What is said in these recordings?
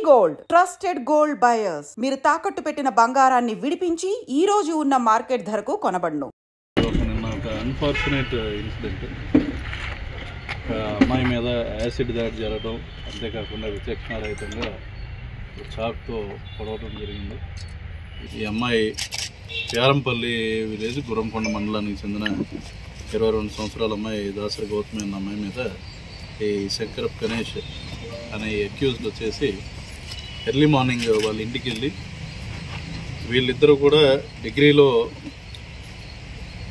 Gold trusted gold buyers మీరు తాకట్టు పెట్టిన బంగారాన్ని విడిపించి ఈ రోజు ఉన్న మార్కెట్ ధరకు కొనబడును. అన్ఫార్చునేట్ ఇన్సిడెంట్, అమ్మాయి మీద యాసిడ్ దాడి జరగడం, అంతేకాకుండా విచక్షణారహితంగా చాక్తో పొడవడం జరిగింది. ఈ అమ్మాయి ప్యారంపల్లి విలేజ్ గురంకొండ మండలానికి చెందిన 22 సంవత్సరాల అమ్మాయి దాసరి గౌతమి అన్న అమ్మాయి మీద ఈ శంకరప్ గణేష్ అనే అక్యూజ్డ్ వచ్చేసి ఎర్లీ మార్నింగ్ వాళ్ళ ఇంటికి వెళ్ళి, వీళ్ళిద్దరూ కూడా డిగ్రీలో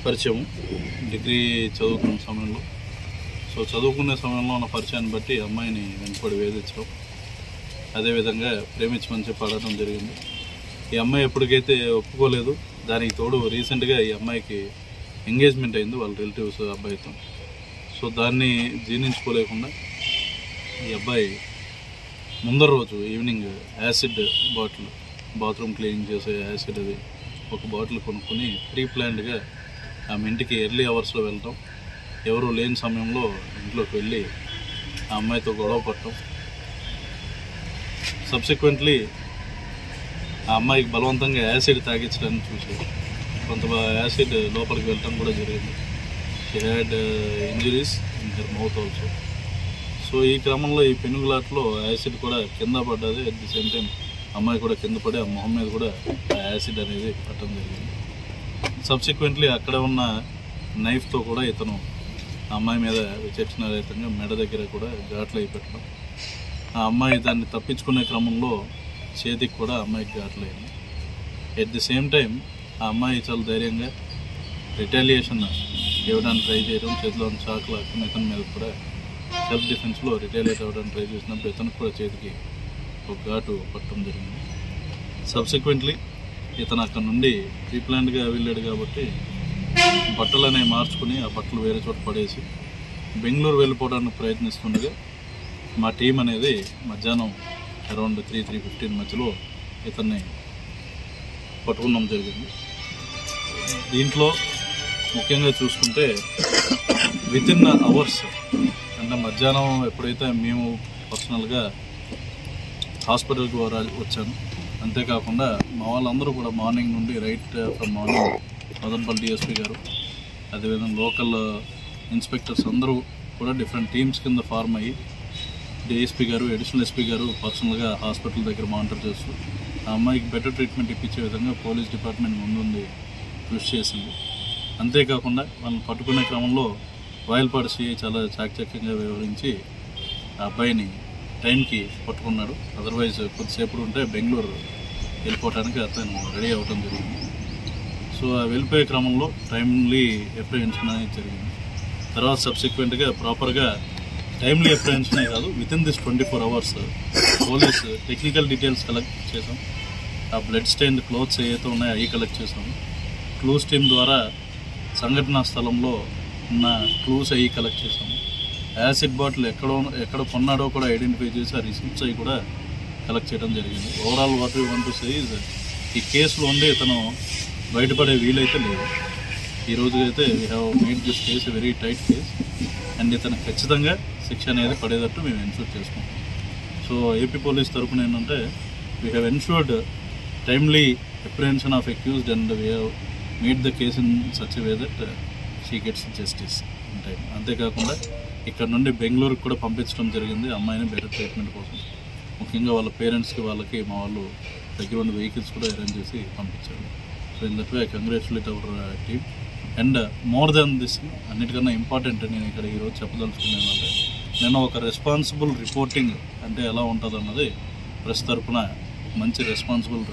పరిచయం, డిగ్రీ చదువుకున్న సమయంలో, చదువుకునే సమయంలో ఉన్న పరిచయాన్ని బట్టి అమ్మాయిని వెంటపడి వేధించడం, అదేవిధంగా ప్రేమించమని చెప్పి అడగడం జరిగింది. ఈ అమ్మాయి ఎప్పటికైతే ఒప్పుకోలేదు. దానికి తోడు రీసెంట్గా ఈ అమ్మాయికి ఎంగేజ్మెంట్ అయింది వాళ్ళ రిలేటివ్స్ అబ్బాయితో. దాన్ని జీర్ణించుకోలేకుండా ఈ అబ్బాయి ముందర రోజు evening acid bottle, bathroom cleaning చేసే యాసిడ్ అది ఒక బాటిల్ కొనుక్కొని ప్రీ ప్లాన్డ్గా ఆమె ఇంటికి ఎర్లీ అవర్స్లో వెళ్ళటం, ఎవరు లేని సమయంలో ఇంట్లోకి వెళ్ళి ఆ అమ్మాయితో గొడవ పడటం, సబ్సిక్వెంట్లీ ఆ అమ్మాయికి బలవంతంగా యాసిడ్ తాగించడానికి చూసి కొంత యాసిడ్ లోపలికి వెళ్ళటం కూడా జరిగింది. She had injuries in her mouth also. ఈ క్రమంలో ఈ పెనుగులాట్లో యాసిడ్ కూడా కింద పడ్డది. అట్ ది సేమ్ టైం అమ్మాయి కూడా కింద పడి ఆ మొహం మీద కూడా ఆ యాసిడ్ అనేది పట్టడం జరిగింది. సబ్సిక్వెంట్లీ అక్కడ ఉన్న నైఫ్తో కూడా ఇతను ఆ అమ్మాయి మీద విచక్షణారహితంగా మెడ దగ్గర కూడా ఘాట్లు అయి పెట్టడం, ఆ అమ్మాయి దాన్ని తప్పించుకునే క్రమంలో చేతికి కూడా అమ్మాయికి ఘాట్లు అయింది. ఎట్ ది సేమ్ టైం ఆ అమ్మాయి చాలా ధైర్యంగా రిటాలియేషన్ ఇవ్వడానికి ట్రై చేయడం, చేతిలో చాకులు అక్కడ ఇతని మీద కూడా సెల్ఫ్ డిఫెన్స్లో రిటాలియేట్ అవ్వడానికి ట్రై చేసినప్పుడు ఇతనికి కూడా చేతికి ఒక ఘాటు పట్టడం జరిగింది. సబ్సిక్వెంట్లీ ఇతను అక్కడ నుండి ప్రీప్లాన్డ్గా వెళ్ళాడు కాబట్టి బట్టలు అనేవి మార్చుకుని ఆ బట్టలు వేరే చోట పడేసి బెంగళూరు వెళ్ళిపోవడానికి ప్రయత్నిస్తుండగా మా టీం అనేది మధ్యాహ్నం అరౌండ్ 3-3:15 మధ్యలో ఇతన్ని పట్టుకున్నాం జరిగింది. దీంట్లో ముఖ్యంగా చూసుకుంటే వితిన్ అవర్స్, అంటే మధ్యాహ్నం ఎప్పుడైతే మేము పర్సనల్గా హాస్పిటల్కి వచ్చాను, అంతేకాకుండా మా వాళ్ళందరూ కూడా మార్నింగ్ నుండి right from morning Madanapalle DSP గారు, అదేవిధంగా లోకల్ ఇన్స్పెక్టర్స్ అందరూ కూడా డిఫరెంట్ టీమ్స్ కింద ఫార్మ్ అయ్యి డిఎస్పీ గారు, అడిషనల్ ఎస్పీ గారు పర్సనల్గా హాస్పిటల్ దగ్గర మానిటర్ చేస్తూ ఆ అమ్మాయికి బెటర్ ట్రీట్మెంట్ ఇప్పించే విధంగా పోలీస్ డిపార్ట్మెంట్ ముందుండి కృషి చేసింది. అంతేకాకుండా వాళ్ళని పట్టుకునే క్రమంలో వాయిల్పాడు సిఐ చాలా చాకచక్యంగా వ్యవహరించి ఆ అబ్బాయిని టైంకి పట్టుకున్నాడు. అదర్వైజ్ కొద్దిసేపు ఉంటే బెంగళూరు వెళ్ళిపోవడానికి అతను రెడీ అవ్వడం జరిగింది. ఆ వెళ్ళిపోయే క్రమంలో టైమ్లీ అప్రిహెన్షన్ అనేది జరిగింది. తర్వాత సబ్సిక్వెంట్గా ప్రాపర్గా టైమ్లీ అప్రిహెన్షనే కాదు, within this 24 hours police technical details collect చేసాం. ఆ బ్లడ్ స్టెయిన్ క్లోత్స్ ఏవైతే ఉన్నాయో అవి కలెక్ట్ చేసాము. క్లూస్ టీమ్ ద్వారా సంఘటనా స్థలంలో ఉన్న క్లూస్ అవి కలెక్ట్ చేసాము. యాసిడ్ బాటిల్ ఎక్కడ కొన్నాడో కూడా ఐడెంటిఫై చేసి ఆ రిసిప్ట్స్ అవి కూడా కలెక్ట్ చేయడం జరిగింది. Overall what we want to say is ఈ కేసులో ఉండి ఇతను బయటపడే వీలైతే లేదు. ఈ రోజు అయితే we have made this case a very tight case and ఇతను ఖచ్చితంగా శిక్ష అనేది పడేటట్టు మేము ఎన్షూర్ చేసుకుంటాం. ఏపీ పోలీస్ తరఫున ఏంటంటే we have ensured timely apprehension of accused and we have made the case in such a way that she gets justice in time. అంతేకాకుండా ఇక్కడ నుండి బెంగళూరుకి కూడా పంపించడం జరిగింది అమ్మాయిని బెటర్ ట్రీట్మెంట్ కోసం. ముఖ్యంగా వాళ్ళ పేరెంట్స్కి వాళ్ళకి మా వాళ్ళు దగ్గర ఉన్న వెహికల్స్ కూడా అరేంజ్ చేసి పంపించారు. In that way I congratulate our team. And more than this, అన్నిటికన్నా ఇంపార్టెంట్ నేను ఇక్కడ ఈరోజు చెప్పదలుచుకున్నాను అంటే, నేను ఒక రెస్పాన్సిబుల్ రిపోర్టింగ్ అంటే ఎలా ఉంటుంది అన్నది ప్రెస్ తరఫున మంచి రెస్పాన్సిబుల్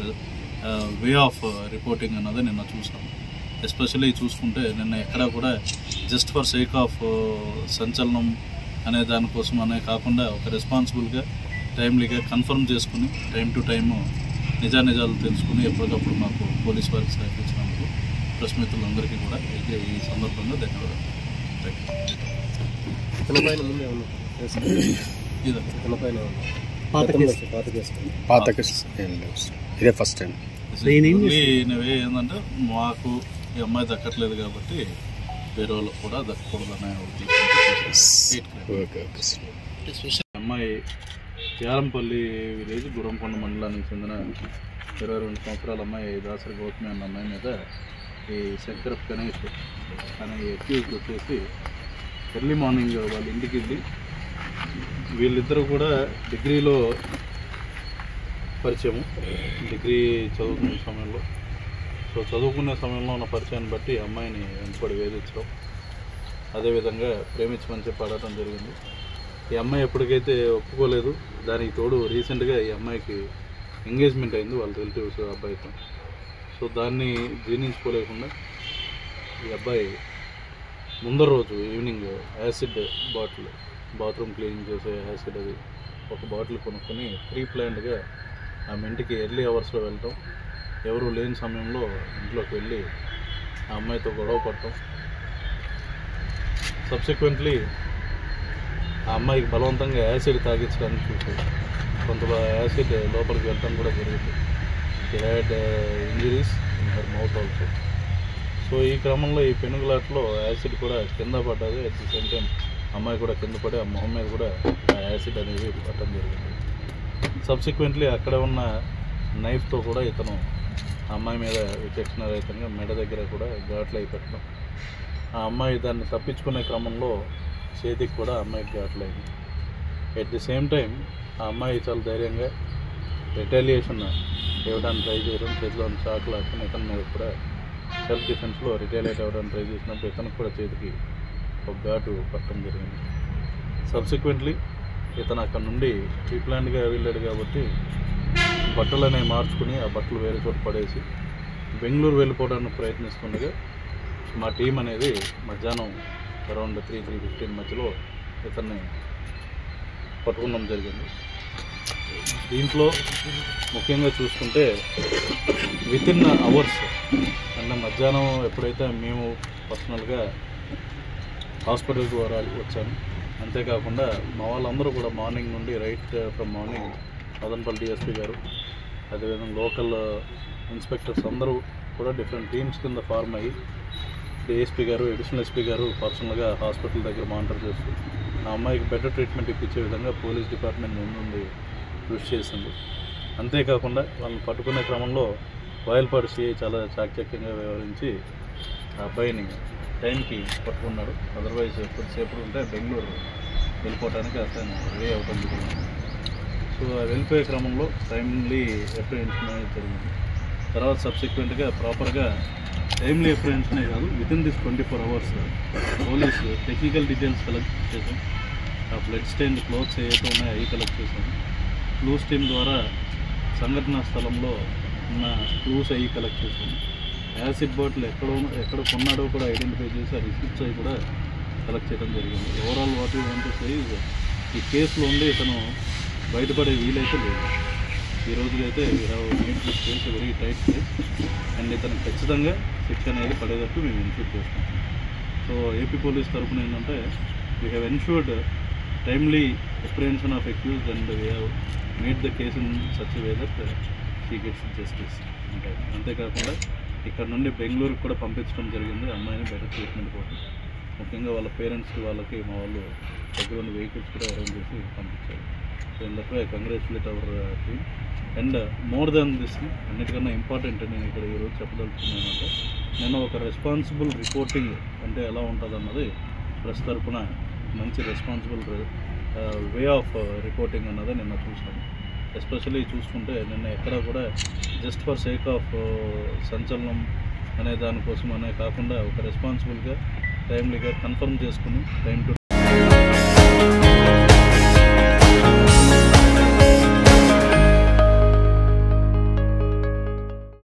వే ఆఫ్ రిపోర్టింగ్ అన్నది నిన్న చూసాను. ఎస్పెషల్లీ చూసుకుంటే నిన్న ఎక్కడా కూడా జస్ట్ ఫర్ సేక్ ఆఫ్ సంచలనం అనే దానికోసం అనే కాకుండా ఒక రెస్పాన్సిబుల్గా టైమ్లీగా కన్ఫర్మ్ చేసుకుని టైం టు టైము నిజాలు తెలుసుకుని ఎప్పటికప్పుడు మాకు పోలీస్ వారికి సహకరించినందుకు ప్రెస్ మిత్రులందరికీ కూడా ఈ సందర్భంగా ధన్యవాదాలు. ఇదే ఫస్ట్ టైం ఏంటంటే మాకు ఈ అమ్మాయి దక్కట్లేదు కాబట్టి వేరే వాళ్ళకు కూడా దక్కకూడదనే ఉద్దేశం. అమ్మాయి యారంపల్లి విలేజ్ గురంకొండ మండలానికి చెందిన 22 సంవత్సరాల అమ్మాయి దాసరి గౌతమి అన్న అమ్మాయి మీద ఈ శంకరప్ గణేష్ అనే అక్యూజ్డ్ వచ్చేసి ఎర్లీ మార్నింగ్ వాళ్ళ ఇంటికి వెళ్ళి వీళ్ళిద్దరూ కూడా డిగ్రీలో పరిచయము, డిగ్రీ చదువుకునే సమయంలో. సో చదువుకునే సమయంలో ఉన్న పరిచయాన్ని బట్టి అమ్మాయిని వెంటబడి వేధించడం, అదేవిధంగా ప్రేమించమని చెప్పి అడగడం జరిగింది. ఈ అమ్మాయి ఎప్పటికైతే ఒప్పుకోలేదు. దానికి తోడు రీసెంట్గా ఈ అమ్మాయికి ఎంగేజ్మెంట్ అయింది వాళ్ళ రిలేటివ్స్ అబ్బాయితో. సో దాన్ని జీర్ణించుకోలేకుండా ఈ అబ్బాయి ముందర రోజు evening acid bottle, bathroom cleaning చేసే యాసిడ్, అది ఒక బాటిల్ కొనుక్కొని ప్రీ ప్లాన్డ్గా ఆమె ఇంటికి ఎర్లీ అవర్స్లో వెళ్ళటం, ఎవరు లేని సమయంలో ఇంట్లోకి వెళ్ళి ఆ అమ్మాయితో గొడవ పడటం, సబ్సిక్వెంట్లీ ఆ అమ్మాయికి బలవంతంగా యాసిడ్ తాగించడానికి చూసి కొంత యాసిడ్ లోపలికి వెళ్ళటం కూడా జరిగింది. She had injuries in her mouth also. So ఈ క్రమంలో ఈ పెనుగులాట్లో యాసిడ్ కూడా కింద పడ్డది. అట్ ది సేమ్ టైం అమ్మాయి కూడా కింద పడి ఆ మొహం మీద కూడా ఆ యాసిడ్ అనేది పట్టడం జరిగింది. సబ్సిక్వెంట్లీ అక్కడ ఉన్న నైఫ్తో కూడా ఇతను అమ్మాయి మీద విచక్షణరహితంగా మెడ దగ్గర కూడా ఘాట్లు అయి పెట్టడం, ఆ అమ్మాయి దాన్ని తప్పించుకునే క్రమంలో చేతికి కూడా అమ్మాయికి ఘాట్లయింది. ఎట్ ది సేమ్ టైం ఆ అమ్మాయి చాలా ధైర్యంగా రిటాలియేషన్ ఇవ్వడానికి ట్రై చేయడం, చేతిలో చాకు లాక్కుని ఇతని మీద కూడా సెల్ఫ్ డిఫెన్స్లో రిటాలియేట్ అవ్వడానికి ట్రై చేసినప్పుడు ఇతనికి కూడా చేతికి ఒక ఘాటు పట్టడం జరిగింది. సబ్సిక్వెంట్లీ ఇతను అక్కడ నుండి ప్రీప్లాన్డ్గా వెళ్ళాడు కాబట్టి బట్టలు అనేవి మార్చుకుని ఆ బట్టలు వేరే చోట పడేసి బెంగళూరు వెళ్ళిపోవడానికి ప్రయత్నిస్తుండగా మా టీం అనేది మధ్యాహ్నం అరౌండ్ 3-3:15 మధ్యలో ఇతన్ని పట్టుకోవడం జరిగింది. దీంట్లో ముఖ్యంగా చూసుకుంటే వితిన్ అవర్స్ అంటే మధ్యాహ్నం ఎప్పుడైతే మేము పర్సనల్గా హాస్పిటల్ ద్వారా వచ్చాము, అంతేకాకుండా మా వాళ్ళందరూ కూడా మార్నింగ్ నుండి right from morning Madanapalle DSP గారు, అదేవిధంగా లోకల్ ఇన్స్పెక్టర్స్ అందరూ కూడా డిఫరెంట్ టీమ్స్ కింద ఫార్మ్ అయ్యి డిఎస్పీ గారు, అడిషనల్ ఎస్పీ గారు పర్సనల్గా హాస్పిటల్ దగ్గర మానిటర్ చేస్తూ ఆ అమ్మాయికి బెటర్ ట్రీట్మెంట్ ఇప్పించే విధంగా పోలీస్ డిపార్ట్మెంట్ ముందుండి కృషి చేసింది. అంతేకాకుండా వాళ్ళని పట్టుకునే క్రమంలో వాయల్పాడు సిఐ చాలా చాకచక్యంగా వ్యవహరించి ఆ అబ్బాయిని టైంకి పట్టుకున్నాడు. అదర్వైజ్ కొద్దిసేపు ఉంటే బెంగళూరు వెళ్ళిపోవడానికి అతను రెడీ అవ్వడం జరిగింది. సో వెళ్ళిపోయే క్రమంలో టైమ్లీ అప్రిహెన్షన్ అనేది జరిగింది. తర్వాత సబ్సిక్వెంట్గా ప్రాపర్గా టైమ్లీ అప్రిహెన్షనే కాదు, within this 24 hours police technical details collect చేసాం. ఆ బ్లడ్ స్టెయిన్ క్లోత్స్ ఏవైతే ఉన్నాయో అవి కలెక్ట్ చేసాం. క్లూస్ టీమ్ ద్వారా సంఘటనా స్థలంలో ఉన్న క్లూస్ అవి కలెక్ట్ చేసాం. యాసిడ్ బాటిల్ ఎక్కడ కొన్నాడో కూడా ఐడెంటిఫై చేసి ఆ రిసిప్ట్స్ అవి కూడా కలెక్ట్ చేయడం జరిగింది. Overall what you want to say ఈ కేసులో ఉండి ఇతను బయటపడే వీలైతే లేదు. ఈ రోజుకైతే we have made this case very tight case and ఇతను ఖచ్చితంగా శిక్ష అనేది పడేటట్టు మేము ఇన్షూర్ చేస్తాం. సో ఏపీ పోలీస్ తరఫున ఏంటంటే we have ensured timely apprehension of accused and we have made the case in such way that she gets justice అంటే. అంతేకాకుండా ఇక్కడ నుండి బెంగళూరుకి కూడా పంపించడం జరిగింది అమ్మాయిని బెటర్ ట్రీట్మెంట్ కోసం. ముఖ్యంగా వాళ్ళ పేరెంట్స్కి వాళ్ళకి మా వాళ్ళు దగ్గర ఉన్న వెహికల్స్ కూడా అరేంజ్ చేసి పంపించారు. So in that way I congratulate our team. And more than this అన్నిటికన్నా ఇంపార్టెంట్ నేను ఇక్కడ ఈరోజు చెప్పదలుచుకున్నానంటే, నేను ఒక రెస్పాన్సిబుల్ రిపోర్టింగ్ అంటే ఎలా ఉంటుంది అన్నది ప్రెస్ తరఫున మంచి రెస్పాన్సిబుల్ వే ఆఫ్ రిపోర్టింగ్ అన్నది నిన్న చూసాను. ఎస్పెషల్లీ చూసుకుంటే నిన్న ఎక్కడ కూడా జస్ట్ ఫర్ సేక్ ఆఫ్ సంచలనం అనే దానికోసం అనే కాకుండా ఒక రెస్పాన్సిబుల్గా టైమ్లీగా కన్ఫర్మ్ చేసుకుని టైం టు